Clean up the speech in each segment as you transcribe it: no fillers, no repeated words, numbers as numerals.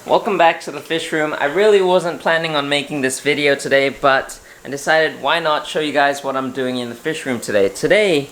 Welcome back to the fish room. I really wasn't planning on making this video today, but I decided why not show you guys what I'm doing in the fish room today. Today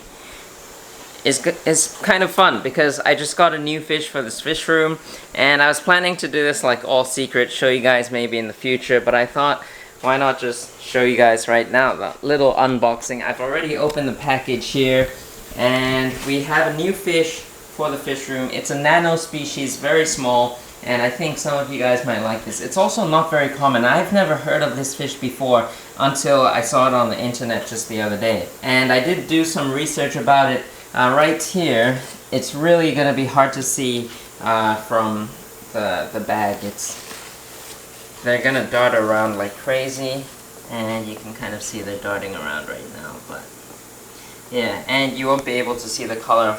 is kind of fun because I just got a new fish for this fish room, and I was planning to do this like all secret, show you guys maybe in the future, but I thought why not just show you guys right now the little unboxing. I've already opened the package here, and we have a new fish for the fish room. It's a nano species, very small, and I think some of you guys might like this. It's also not very common. I've never heard of this fish before until I saw it on the internet just the other day. And I did do some research about it. Right here, it's really going to be hard to see from the bag. They're going to dart around like crazy, and you can kind of see they're darting around right now. But yeah, and you won't be able to see the color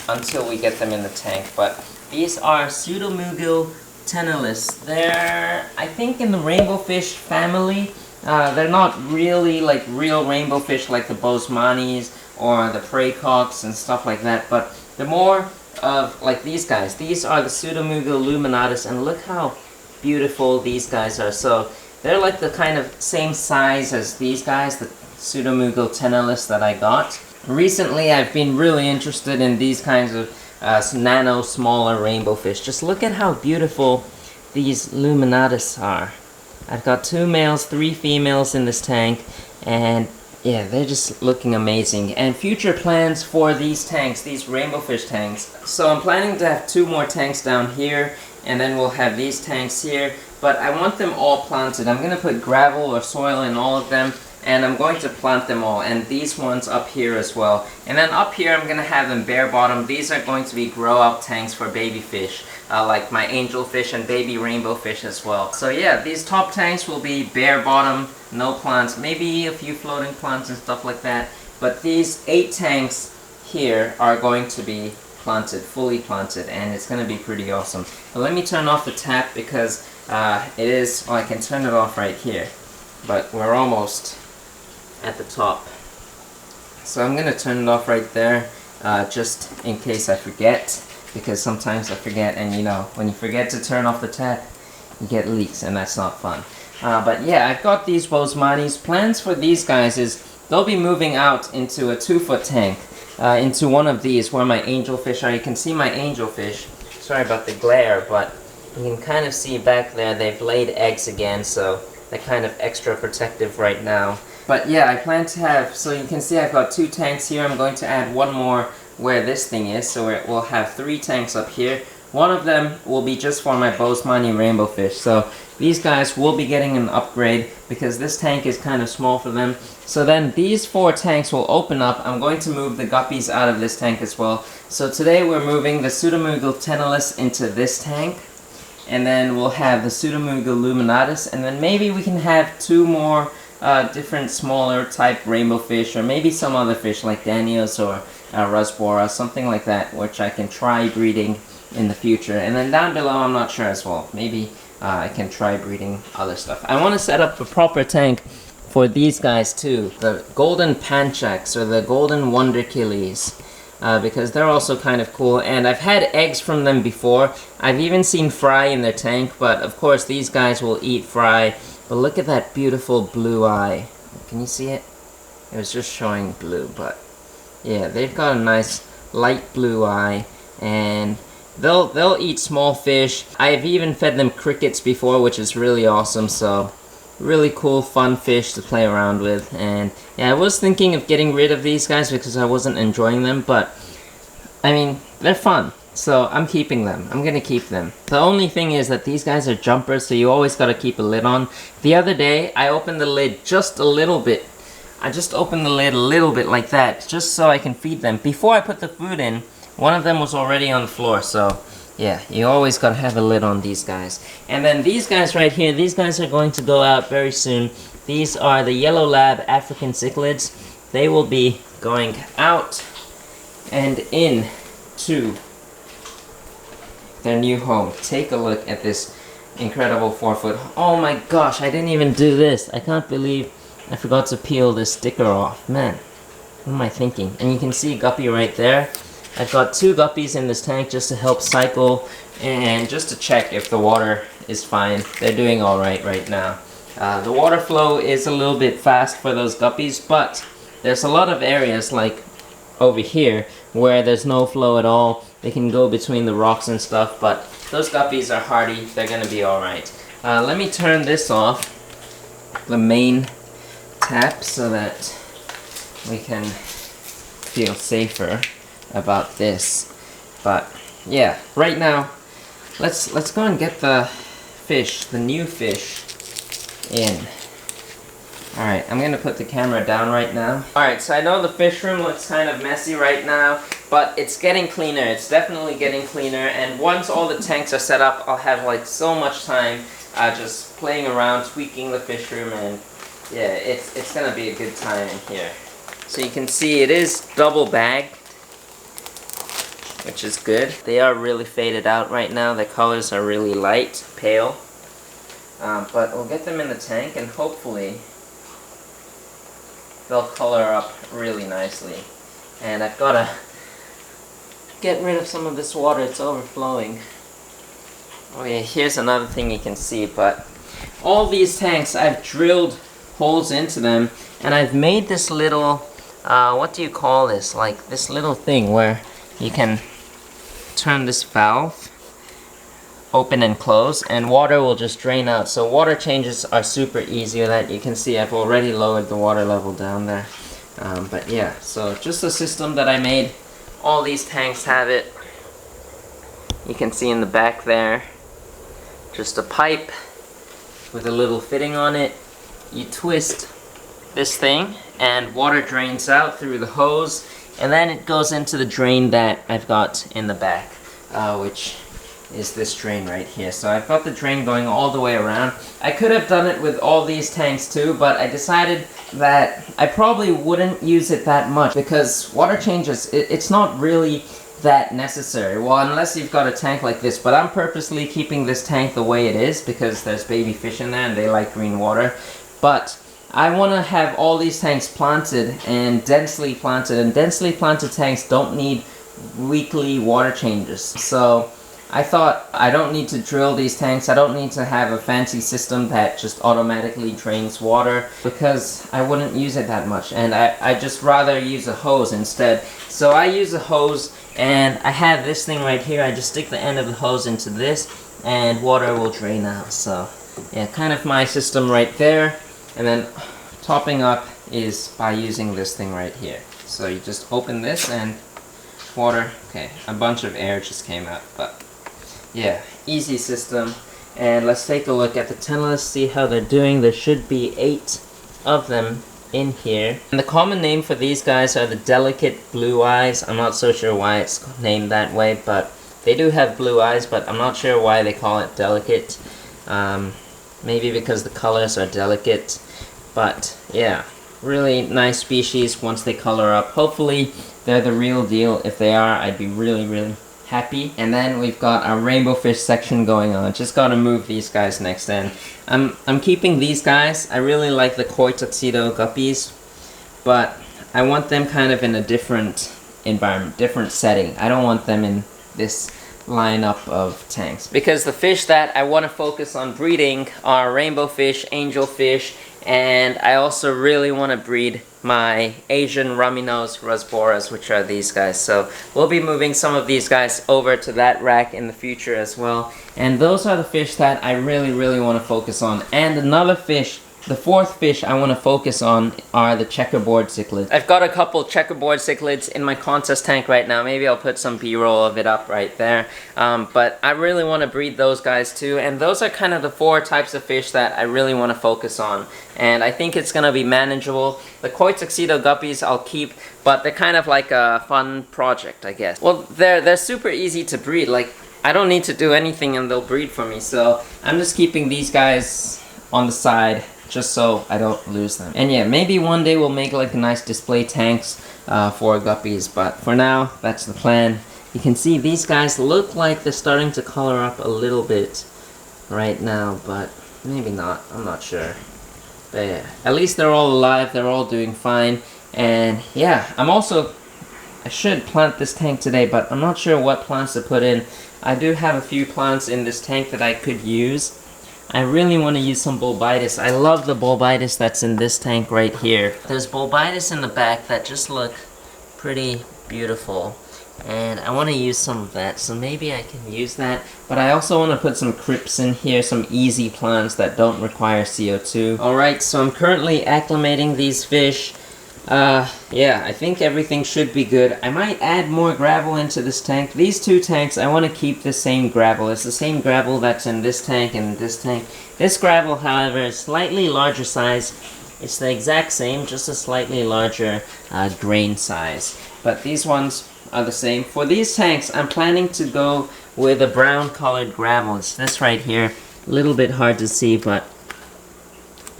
until we get them in the tank. But these are 𝗯𝘂𝘀𝗶𝗶𝘀𝘀. They're, I think, in the rainbow fish family. They're not really like real rainbow fish like the 𝗯𝘂𝘀𝗶𝗶𝘀𝗀 or the 𝗲𝘾𝗾𝗀𝗀𝗀𝗀, and stuff like that. But they're more of like these guys. These are the 𝗯𝘂𝘂𝘀𝗀 Luminatus, and look how beautiful these guys are. So they're like the kind of same size as these guys, the 𝗯𝘂𝘂𝘀𝗀𝘀𝗀 that I got. Recently I've been really interested in these kinds of nano, smaller rainbow fish. Just look at how beautiful these Luminatus are. I've got 2 males, 3 females in this tank, and yeah, they're just looking amazing. And future plans for these tanks, these rainbow fish tanks. So I'm planning to have 2 more tanks down here, and then we'll have these tanks here. But I want them all planted. I'm going to put gravel or soil in all of them, and I'm going to plant them all, and these ones up here as well. And then up here I'm going to have them bare bottom. These are going to be grow out tanks for baby fish, like my angelfish and baby rainbow fish as well. So yeah, these top tanks will be bare bottom, no plants, maybe a few floating plants and stuff like that. But these 8 tanks here are going to be planted, fully planted, and it's going to be pretty awesome. But let me turn off the tap because it is, well, I can turn it off right here, but we're almost at the top. So I'm gonna turn it off right there, just in case I forget, because sometimes I forget, and you know, when you forget to turn off the tap, you get leaks, and that's not fun. But yeah, I've got these 𝗯𝘂𝘀𝘀𝘀𝗀. Plans for these guys is they'll be moving out into a 2-foot tank, into one of these where my angelfish are. You can see my angelfish. Sorry about the glare, but you can kind of see back there they've laid eggs again, so they're kind of extra protective right now. But yeah, I plan to have, so you can see I've got 2 tanks here. I'm going to add 1 more where this thing is, so we'll have 3 tanks up here. One of them will be just for my 𝗯𝘂𝘀𝘀𝘀𝗀 rainbow fish. So these guys will be getting an upgrade because this tank is kind of small for them. So then these 4 tanks will open up. I'm going to move the guppies out of this tank as well. So today we're moving the 𝗯𝘂𝘂𝘀𝗀𝘀𝗀𝗀 into this tank. And then we'll have the 𝗯𝘂𝘂𝘀𝗀𝘀𝗀𝗀 Luminatus, and then maybe we can have 2 more different smaller type rainbow fish, or maybe some other fish like 𝗲𝘃𝘃𝑀 or 𝗲𝘃𝘃𝘀𝘃, something like that, which I can try breeding in the future. And then down below, I'm not sure as well. Maybe I can try breeding other stuff. I want to set up a proper tank for these guys too, the golden Panchaks or the golden 𝗯𝘂𝘂𝘀𝗀𝘀𝗀𝗀, because they're also kind of cool, and I've had eggs from them before. I've even seen fry in their tank, but of course these guys will eat fry. But look at that beautiful blue eye. Can you see it? It was just showing blue, but yeah, they've got a nice light blue eye, and they'll eat small fish. I've even fed them crickets before, which is really awesome. So really cool, fun fish to play around with. And yeah, I was thinking of getting rid of these guys because I wasn't enjoying them, but I mean, they're fun. So I'm keeping them. I'm gonna keep them. The only thing is that these guys are jumpers, so you always gotta keep a lid on. The other day, I opened the lid just a little bit. I just opened the lid a little bit like that, just so I can feed them. Before I put the food in, one of them was already on the floor, so yeah, you always gotta have a lid on these guys. And then these guys right here, these guys are going to go out very soon. These are the yellow lab African cichlids. They will be going out and in to their new home. Take a look at this incredible 4-foot. Oh my gosh, I didn't even do this. I can't believe I forgot to peel this sticker off. Man, what am I thinking? And you can see guppy right there. I've got 2 guppies in this tank just to help cycle and just to check if the water is fine. They're doing alright right now. The water flow is a little bit fast for those guppies, but there's a lot of areas like over here where there's no flow at all. They can go between the rocks and stuff, but those guppies are hardy. They're gonna be alright. Let me turn this off, the main tap, so that we can feel safer about this. But yeah, right now let's go and get the fish, the new fish, in. Alright, I'm gonna put the camera down right now. Alright, so I know the fish room looks kind of messy right now, but it's getting cleaner. It's definitely getting cleaner, and once all the tanks are set up, I'll have like so much time just playing around, tweaking the fish room, and yeah, it's gonna be a good time in here. So you can see it is double bagged, which is good. They are really faded out right now. The colors are really light, pale. But we'll get them in the tank, and hopefully they'll color up really nicely. And I've got to get rid of some of this water. It's overflowing. Oh yeah, here's another thing you can see. But all these tanks, I've drilled holes into them, and I've made this little, what do you call this? Like this little thing where you can turn this valve open and close, and water will just drain out. So water changes are super easy with that. You can see I've already lowered the water level down there. But yeah, so just a system that I made. All these tanks have it. You can see in the back there, just a pipe with a little fitting on it. You twist this thing and water drains out through the hose, and then it goes into the drain that I've got in the back, which is this drain right here. So I've got the drain going all the way around. I could have done it with all these tanks too, but I decided that I probably wouldn't use it that much because water changes, it's not really that necessary. Well, unless you've got a tank like this, but I'm purposely keeping this tank the way it is because there's baby fish in there and they like green water. But I want to have all these tanks planted and densely planted tanks don't need weekly water changes. So I thought I don't need to drill these tanks. I don't need to have a fancy system that just automatically drains water because I wouldn't use it that much, and I just rather use a hose instead. So I use a hose, and I have this thing right here. I just stick the end of the hose into this and water will drain out. So yeah, kind of my system right there. And then topping up is by using this thing right here. So you just open this and water, okay, a bunch of air just came out, but yeah, easy system. And let's take a look at the tunnels, see how they're doing. There should be 8 of them in here. And the common name for these guys are the delicate blue eyes. I'm not so sure why it's named that way, but they do have blue eyes, but I'm not sure why they call it delicate. Maybe because the colors are delicate. But yeah, really nice species once they color up. Hopefully they're the real deal. If they are, I'd be really happy. And then we've got our rainbow fish section going on. Just gotta move these guys next in. I'm keeping these guys. I really like the 𝗂𝘂𝘀𝗀𝘀𝗀𝘀, but I want them kind of in a different environment, different setting. I don't want them in this lineup of tanks because the fish that I want to focus on breeding are rainbow fish, angelfish, and I also really want to breed my Asian 𝗯𝘂𝘀𝗀𝘀𝗀𝘀, which are these guys. So we'll be moving some of these guys over to that rack in the future as well. And those are the fish that I really want to focus on. And another fish, the fourth fish I want to focus on are the checkerboard cichlids. I've got a couple checkerboard cichlids in my contest tank right now. Maybe I'll put some B-roll of it up right there. But I really want to breed those guys too. And those are kind of the 4 types of fish that I really want to focus on. And I think it's going to be manageable. The 𝗂𝘂𝘀𝗀𝘀𝗀𝘀 I'll keep, but they're kind of like a fun project, I guess. Well, they're super easy to breed. Like, I don't need to do anything and they'll breed for me. So I'm just keeping these guys on the side, just so I don't lose them. And yeah, maybe one day we'll make like a nice display tanks for guppies, but for now, that's the plan. You can see these guys look like they're starting to color up a little bit right now, but maybe not, I'm not sure. But yeah, at least they're all alive, they're all doing fine. And yeah, I'm also I should plant this tank today, but I'm not sure what plants to put in. I do have a few plants in this tank that I could use. I really want to use some 𝗂𝘂𝘀𝘀𝘀. I love the 𝗂𝘂𝘀𝘀𝘀 that's in this tank right here. There's 𝗂𝘂𝘀𝘀𝘀 in the back that just look pretty beautiful. And I want to use some of that, so maybe I can use that. But I also want to put some crypts in here, some easy plants that don't require CO2. Alright, so I'm currently acclimating these fish. Yeah, I think everything should be good. I might add more gravel into this tank. These two tanks, I want to keep the same gravel. It's the same gravel that's in this tank and this tank. This gravel, however, is slightly larger size. It's the exact same, just a slightly larger grain size. But these ones are the same. For these tanks, I'm planning to go with a brown colored gravel. It's this right here. A little bit hard to see, but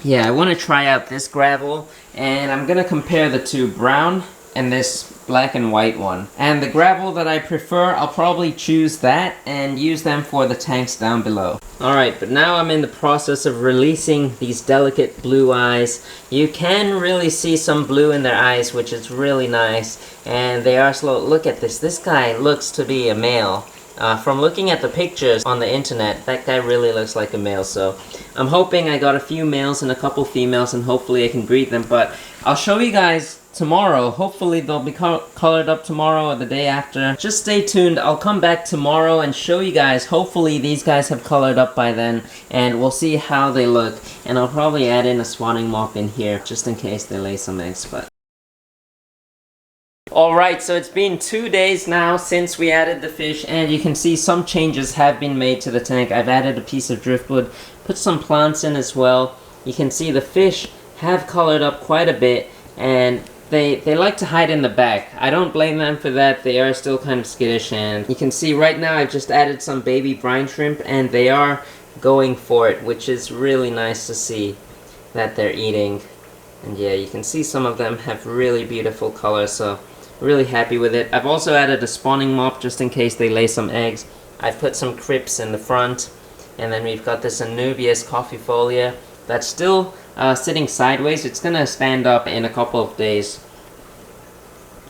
yeah, I want to try out this gravel, and I'm gonna compare the two, brown and this black and white one. And the gravel that I prefer, I'll probably choose that and use them for the tanks down below. Alright, but now I'm in the process of releasing these delicate blue eyes. You can really see some blue in their eyes, which is really nice. And they are slow. Look at this. This guy looks to be a male. From looking at the pictures on the internet, that guy really looks like a male. So I'm hoping I got a few males and a couple females, and hopefully I can breed them. But I'll show you guys tomorrow. Hopefully they'll be colored up tomorrow or the day after. Just stay tuned. I'll come back tomorrow and show you guys. Hopefully these guys have colored up by then, and we'll see how they look. And I'll probably add in a spawning mop in here just in case they lay some eggs. But alright, so it's been 2 days now since we added the fish, and you can see some changes have been made to the tank. I've added a piece of driftwood, put some plants in as well. You can see the fish have colored up quite a bit, and they like to hide in the back. I don't blame them for that. They are still kind of skittish, and you can see right now I've just added some baby brine shrimp, and they are going for it, which is really nice to see that they're eating. And yeah, you can see some of them have really beautiful colors, so really happy with it. I've also added a spawning mop just in case they lay some eggs. I've put some crypts in the front, and then we've got this 𝗯𝘂𝘀𝘀𝘀𝘀 that's still sitting sideways. It's gonna stand up in a couple of days.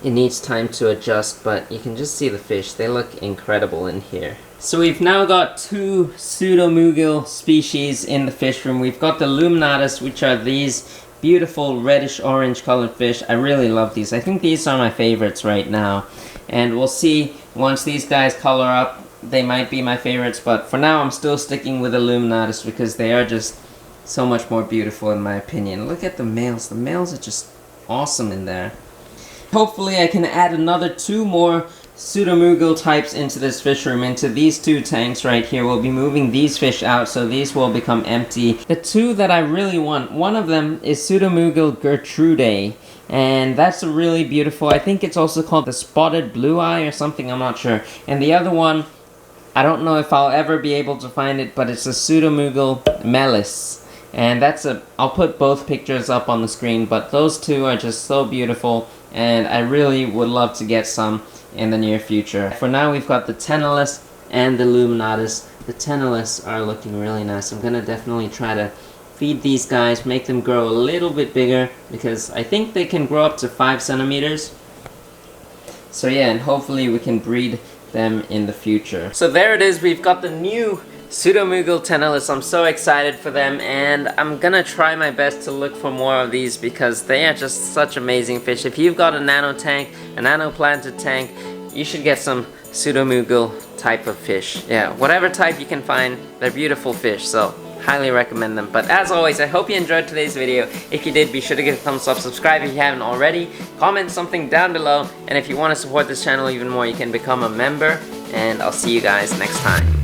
It needs time to adjust, but you can just see the fish. They look incredible in here. So we've now got two 𝗯𝘂𝘀𝘀𝘀𝘀 species in the fish room. We've got the Luminatus, which are these beautiful reddish orange colored fish. I really love these. I think these are my favorites right now. And we'll see once these guys color up, they might be my favorites, but for now I'm still sticking with the Luminatus because they are just so much more beautiful in my opinion. Look at the males. The males are just awesome in there. Hopefully I can add another 2 more 𝗯𝘂𝘀𝘀𝘀 types into this fish room, into these 2 tanks right here. We'll be moving these fish out, so these will become empty. The 2 that I really want, one of them is 𝗯𝘂𝘀𝘀𝘀𝘀𝘀, and that's a really beautiful, I think it's also called the spotted blue eye or something, I'm not sure. And the other one, I don't know if I'll ever be able to find it, but it's a 𝗯𝘂𝘀𝘀𝘀𝘀𝑚. And that's I'll put both pictures up on the screen, but those 2 are just so beautiful, and I really would love to get some in the near future. For now we've got the 𝗀𝘃𝑒𝑙𝑢s and the Luminatus. The 𝗀𝘃𝑒𝑙𝑢s are looking really nice. I'm gonna definitely try to feed these guys, make them grow a little bit bigger, because I think they can grow up to 5 centimeters. So yeah, and hopefully we can breed them in the future. So there it is, we've got the new 𝗯𝘂𝘀𝑒𝑙𝑢s. I'm so excited for them, and I'm gonna try my best to look for more of these because they are just such amazing fish. If you've got a nano tank, a nano planted tank, you should get some 𝗯𝘂𝘀𝑒𝑙𝑢 type of fish. Yeah, whatever type you can find, they're beautiful fish, so highly recommend them. But as always, I hope you enjoyed today's video. If you did, be sure to give a thumbs up, subscribe if you haven't already, comment something down below, and if you want to support this channel even more, you can become a member, and I'll see you guys next time.